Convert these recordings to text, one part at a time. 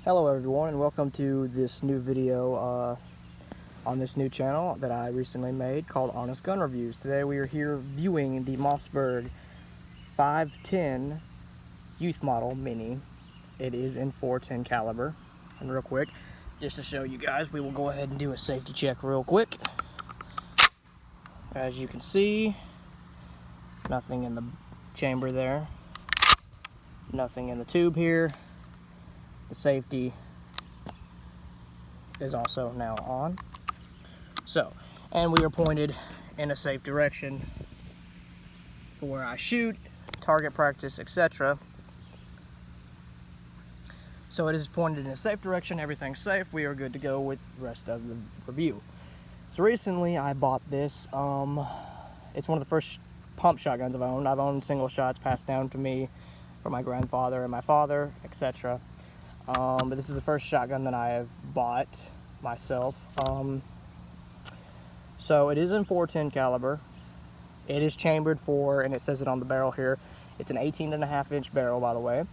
Hello everyone, and welcome to this new video on this new channel that I recently made called Honest Gun Reviews. Today we are here viewing the Mossberg 510 Youth Model Mini. It is in .410 caliber. And real quick, just to show you guys, we will go ahead and do a safety check real quick. As you can see, nothing in the chamber there, nothing in the tube here. The safety is also now on. So, and we are pointed in a safe direction for where I shoot, target practice, etc. So it is pointed in a safe direction, everything's safe, we are good to go with the rest of the review. So recently I bought this, it's one of the first pump shotguns I've owned. I've owned single shots passed down to me from my grandfather and my father, etc. But this is the first shotgun that I have bought myself. So it is in .410 caliber. It is chambered for, and it says it on the barrel here, it's an 18.5-inch barrel, by the way.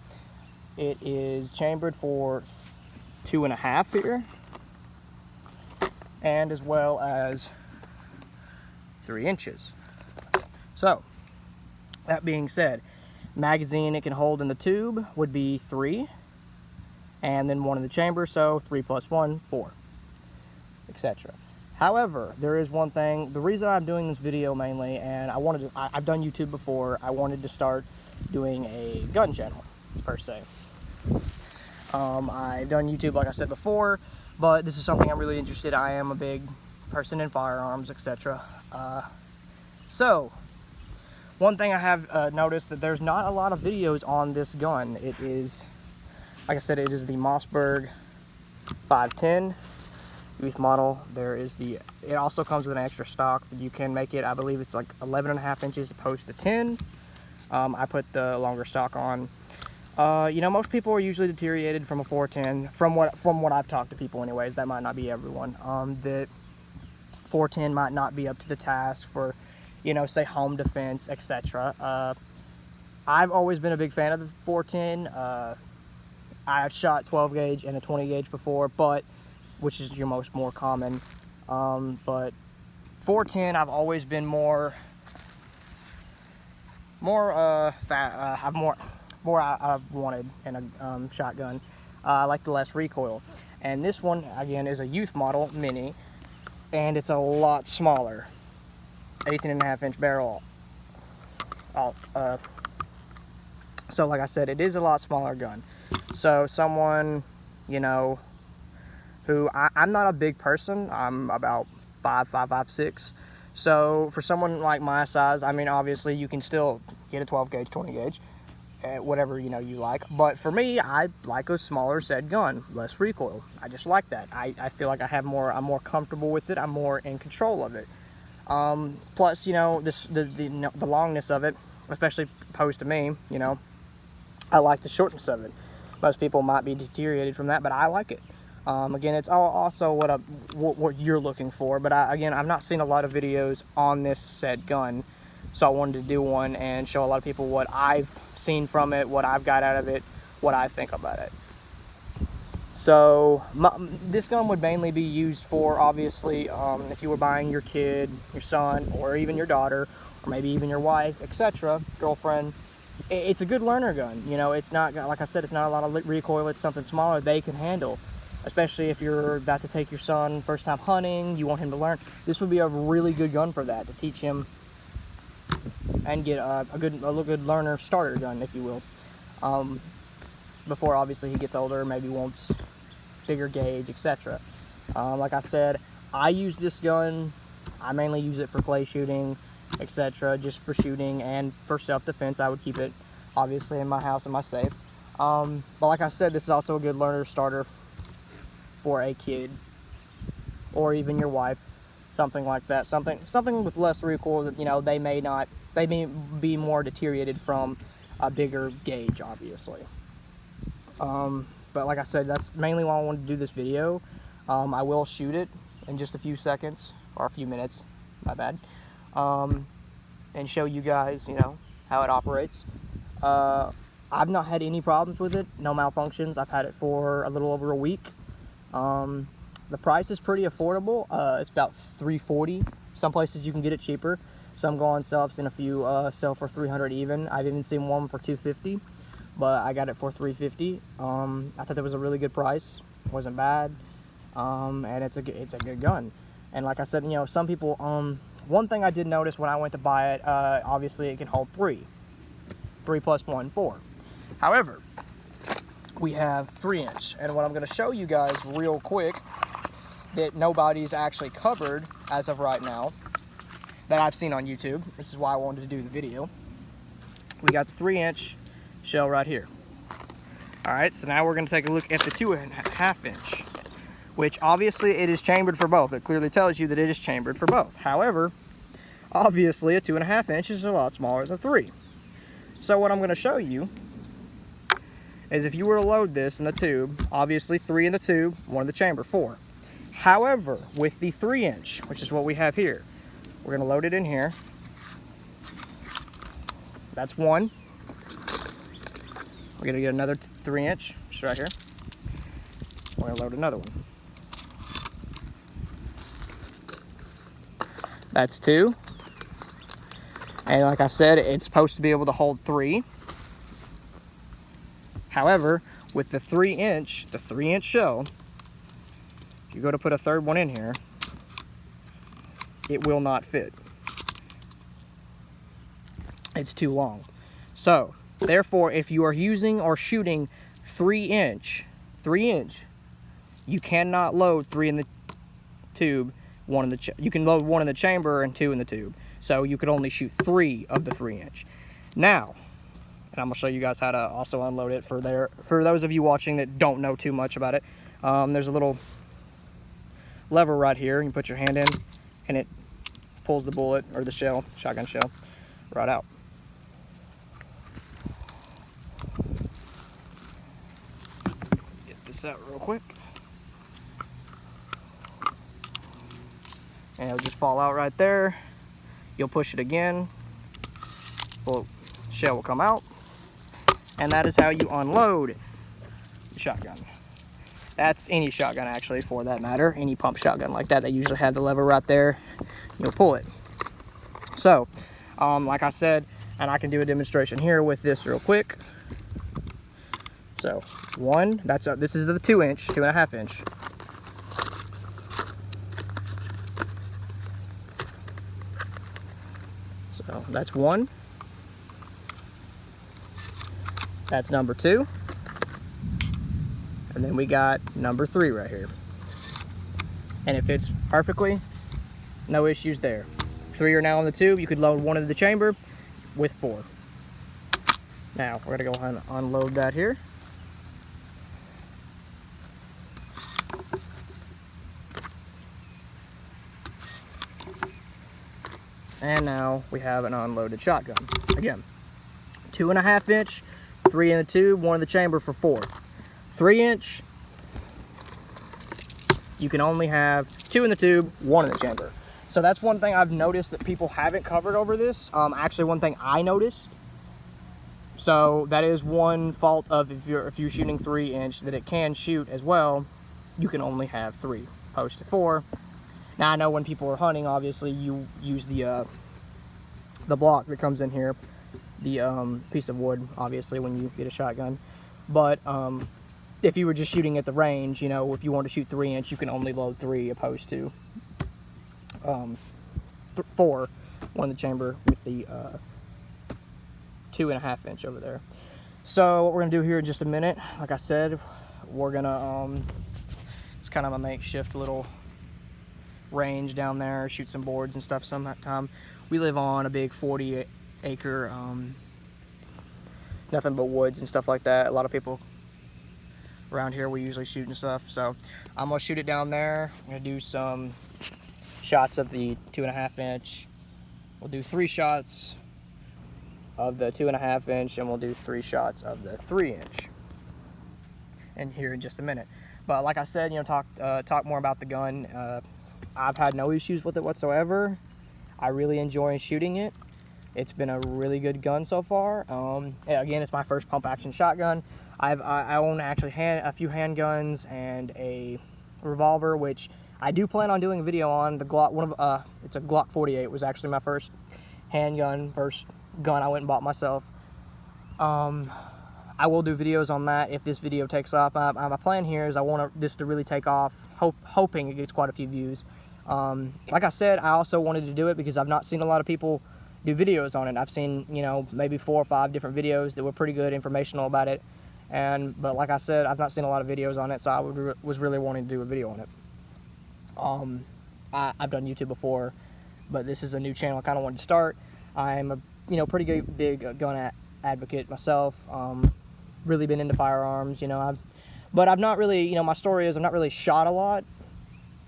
It is chambered for 2.5 here, and as well as 3 inches. So, that being said, magazine it can hold in the tube would be 3. And then 1 in the chamber, so 3 plus 1, 4, etc. However, there is one thing, the reason I'm doing this video mainly, and I've done YouTube before, I wanted to start doing a gun channel, per se. I've done YouTube, like I said before, but this is something I'm really interested in. I am a big person in firearms, etc. So, one thing I have noticed that there's not a lot of videos on this gun. It is, like I said, it is the Mossberg 510 youth model. It also comes with an extra stock that you can make it, I believe it's like 11.5 inches opposed to 10. I put the longer stock on. You know, most people are usually deteriorated from a .410, from what I've talked to people anyways. That might not be everyone. The .410 might not be up to the task for, you know, say home defense, etc. I've always been a big fan of the .410. I've shot 12 gauge and a 20 gauge before, which is your more common. But .410, I've always been more I've wanted in a shotgun. I like the less recoil, and this one again is a youth model mini, and it's a lot smaller, 18.5-inch barrel. So like I said, it is a lot smaller gun. So someone, you know, who I'm not a big person. I'm about 5'6". So for someone like my size, I mean, obviously you can still get a 12 gauge, 20 gauge, whatever, you know, you like. But for me, I like a smaller said gun, less recoil. I just like that. I feel like I'm more comfortable with it. I'm more in control of it. Plus, you know, the longness of it, especially opposed to me, you know, I like the shortness of it. Most people might be deteriorated from that, but I like it. Again, it's also what you're looking for. But again, I've not seen a lot of videos on this said gun, so I wanted to do one and show a lot of people what I've seen from it, what I've got out of it, what I think about it. So this gun would mainly be used for, obviously, if you were buying your kid, your son, or even your daughter, or maybe even your wife, etc., girlfriend. It's a good learner gun. You know, it's not, like I said, it's not a lot of recoil. It's something smaller they can handle, especially if you're about to take your son first time hunting, you want him to learn. This would be a really good gun for that, to teach him and get a good learner starter gun, if you will, before obviously he gets older, maybe wants bigger gauge, etc. Like I said, I use this gun, I mainly use it for play shooting, etc., just for shooting and for self-defense. I would keep it obviously in my house, in my safe. But like I said, this is also a good learner starter for a kid or even your wife, something like that, something with less recoil that, you know, they may be more deteriorated from a bigger gauge, obviously. But like I said, that's mainly why I wanted to do this video. I will shoot it in just a few seconds, or a few minutes, my bad, and show you guys, you know, how it operates. I've not had any problems with it, no malfunctions. I've had it for a little over a week. The price is pretty affordable. It's about $340. Some places you can get it cheaper. Some go on sale. I've seen a few sell for $300 even. I've even seen one for $250, but I got it for $350. I thought that was a really good price. It wasn't bad, and it's a good gun. And like I said, you know, some people. One thing I did notice when I went to buy it, obviously it can hold 3 plus 1, 4. However, we have 3-inch, and what I'm going to show you guys real quick that nobody's actually covered as of right now that I've seen on YouTube. This is why I wanted to do the video. We got the 3-inch shell right here. All right, so now we're going to take a look at the 2.5-inch, which obviously it is chambered for both. It clearly tells you that it is chambered for both. However, obviously a 2.5-inch is a lot smaller than 3. So what I'm going to show you is if you were to load this in the tube, obviously 3 in the tube, 1 in the chamber, 4. However, with the 3-inch, which is what we have here, we're going to load it in here. That's 1. We're going to get another 3-inch, just right here. We're going to load another one. That's 2. And like I said, it's supposed to be able to hold 3. However, with the 3-inch shell, if you go to put a third one in here, it will not fit. It's too long. So, therefore, if you are using or shooting 3-inch, you cannot load 3 in the tube, 1 in the you can load 1 in the chamber and 2 in the tube. So you could only shoot 3 of the 3-inch. Now, and I'm gonna show you guys how to also unload it for those of you watching that don't know too much about it. There's a little lever right here. You put your hand in, and it pulls the bullet or the shell, shotgun shell, right out. Get this out real quick, and it'll just fall out right there. You'll push it again, well, shell will come out, and that is how you unload the shotgun. That's any shotgun, actually, for that matter. Any pump shotgun like that, they usually have the lever right there. You'll pull it. So, like I said, and I can do a demonstration here with this real quick. So, 1, this is the 2-inch, 2.5-inch. So that's 1. That's number 2. And then we got number 3 right here. And it fits perfectly. No issues there. 3 are now in the tube. You could load 1 in the chamber with 4. Now we're gonna go ahead and unload that here. And now we have an unloaded shotgun. Again, 2.5-inch, 3 in the tube, 1 in the chamber for 4. 3-inch, you can only have 2 in the tube, 1 in the chamber. So that's one thing I've noticed that people haven't covered over this. Actually, one thing I noticed. So that is one fault of if you're shooting 3-inch, that it can shoot as well. You can only have 3 opposed to 4. Now I know when people are hunting, obviously you use the block that comes in here, the piece of wood, obviously, when you get a shotgun. But if you were just shooting at the range, you know, if you want to shoot 3-inch, you can only load 3 opposed to 4, 1 in the chamber with the 2.5-inch over there. So what we're gonna do here in just a minute, like I said, we're gonna it's kind of a makeshift little range down there, shoot some boards and stuff sometime. We live on a big 40-acre nothing but woods and stuff like that. A lot of people around here, we usually shoot and stuff. So I'm gonna shoot it down there. I'm gonna do some shots of the 2.5-inch. We'll do 3 shots of the 2.5-inch, and we'll do 3 shots of the 3-inch. And here in just a minute. But like I said, you know, talk more about the gun. I've had no issues with it whatsoever. I really enjoy shooting it. It's been a really good gun so far. Again, it's my first pump action shotgun. I own actually a few handguns and a revolver, which I do plan on doing a video on. The Glock, it's a Glock 48. It was actually my first handgun, first gun I went and bought myself. I will do videos on that if this video takes off. My plan here is I want this to really take off, hoping it gets quite a few views. Like I said, I also wanted to do it because I've not seen a lot of people do videos on it. I've seen, you know, maybe 4 or 5 different videos that were pretty good, informational about it. But like I said, I've not seen a lot of videos on it, so I was really wanting to do a video on it. I've done YouTube before, but this is a new channel I kind of wanted to start. I'm a pretty big gun advocate myself. Really been into firearms, you know. But I've not really, you know, my story is I've not really shot a lot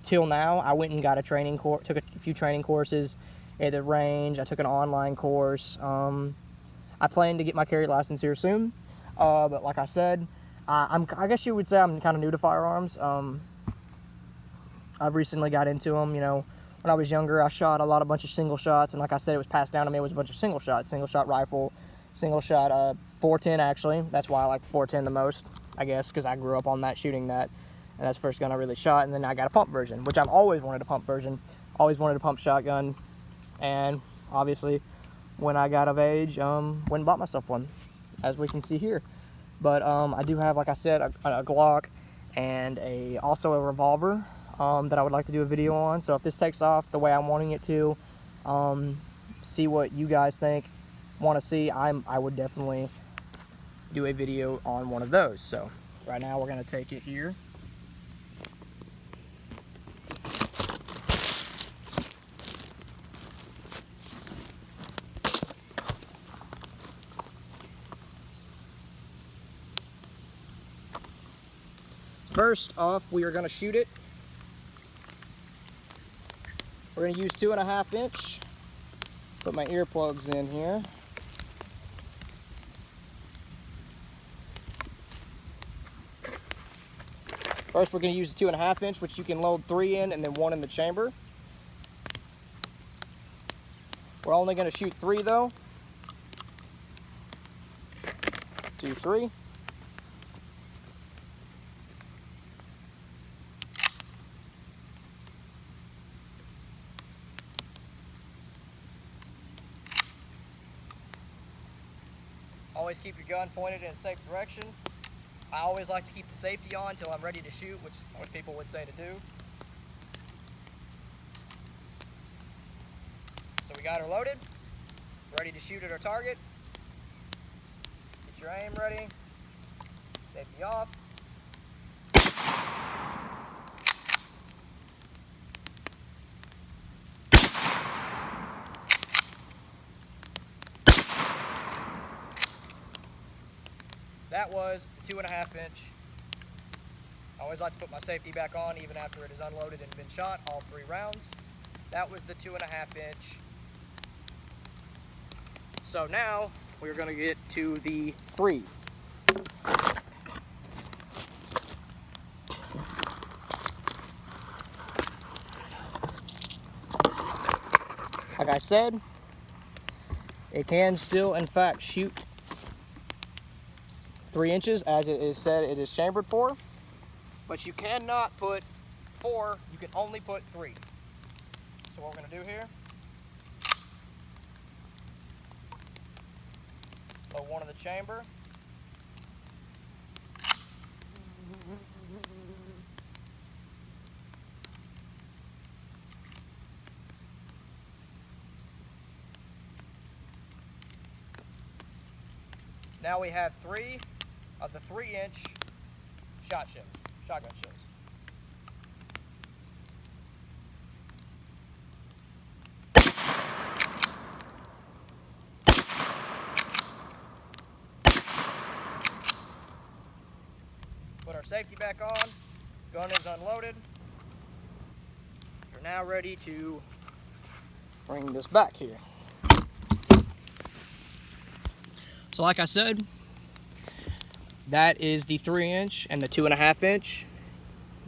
till now. I went and got a training course, took a few training courses at the range. I took an online course. I plan to get my carry license here soon. But like I said, I guess you would say I'm kind of new to firearms. I've recently got into them, you know. When I was younger, I shot a bunch of single shots, and like I said, it was passed down to me. It was a bunch of single shots, single shot rifle, single shot 410 actually. That's why I like the 410 the most, I guess, because I grew up on that, shooting that, and that's the first gun I really shot. And then I got a pump version, which I've always wanted a pump version, always wanted a pump shotgun, and obviously when I got of age, went and bought myself one, as we can see here. But I do have, like I said, a Glock and also a revolver that I would like to do a video on. So if this takes off the way I'm wanting it to, see what you guys think, want to see, I would definitely do a video on one of those. So right now we're going to take it here. First off, we are going to shoot it. We're going to use 2.5 inch. Put my earplugs in here. First, we're going to use the 2.5 inch, which you can load 3 in and then 1 in the chamber. We're only going to shoot 3 though. 2, 3. Always keep your gun pointed in a safe direction. I always like to keep the safety on until I'm ready to shoot, which most people would say to do. So we got her loaded, ready to shoot at our target. Get your aim ready, safety off. That was the 2.5 inch. I always like to put my safety back on even after it is unloaded and been shot, all 3 rounds. That was the 2.5 inch. So now we're going to get to the 3. Like I said, it can still in fact shoot 3 inches, as it is said it is chambered for, but you cannot put 4, you can only put 3. So what we're going to do here, load 1 in the chamber, now we have 3 of the 3 inch shotgun shells. Put our safety back on, gun is unloaded. We're now ready to bring this back here. So like I said, that is the 3 inch and the 2.5 inch.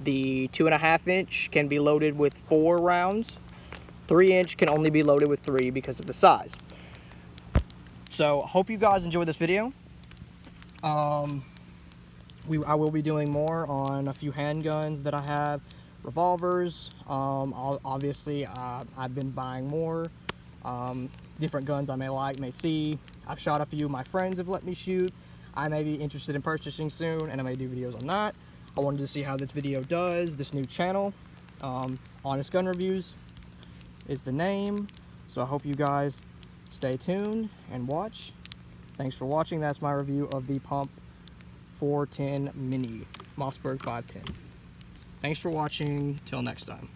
The 2.5 inch can be loaded with 4 rounds. 3 inch can only be loaded with 3 because of the size. So hope you guys enjoyed this video. I will be doing more on a few handguns that I have, revolvers. Obviously, I've been buying more different guns I may see. I've shot a few my friends have let me shoot. I may be interested in purchasing soon, and I may do videos on that. I wanted to see how this video does. This new channel, Honest Gun Reviews, is the name. So I hope you guys stay tuned and watch. Thanks for watching. That's my review of the Pump 410 Mini Mossberg 510. Thanks for watching. Till next time.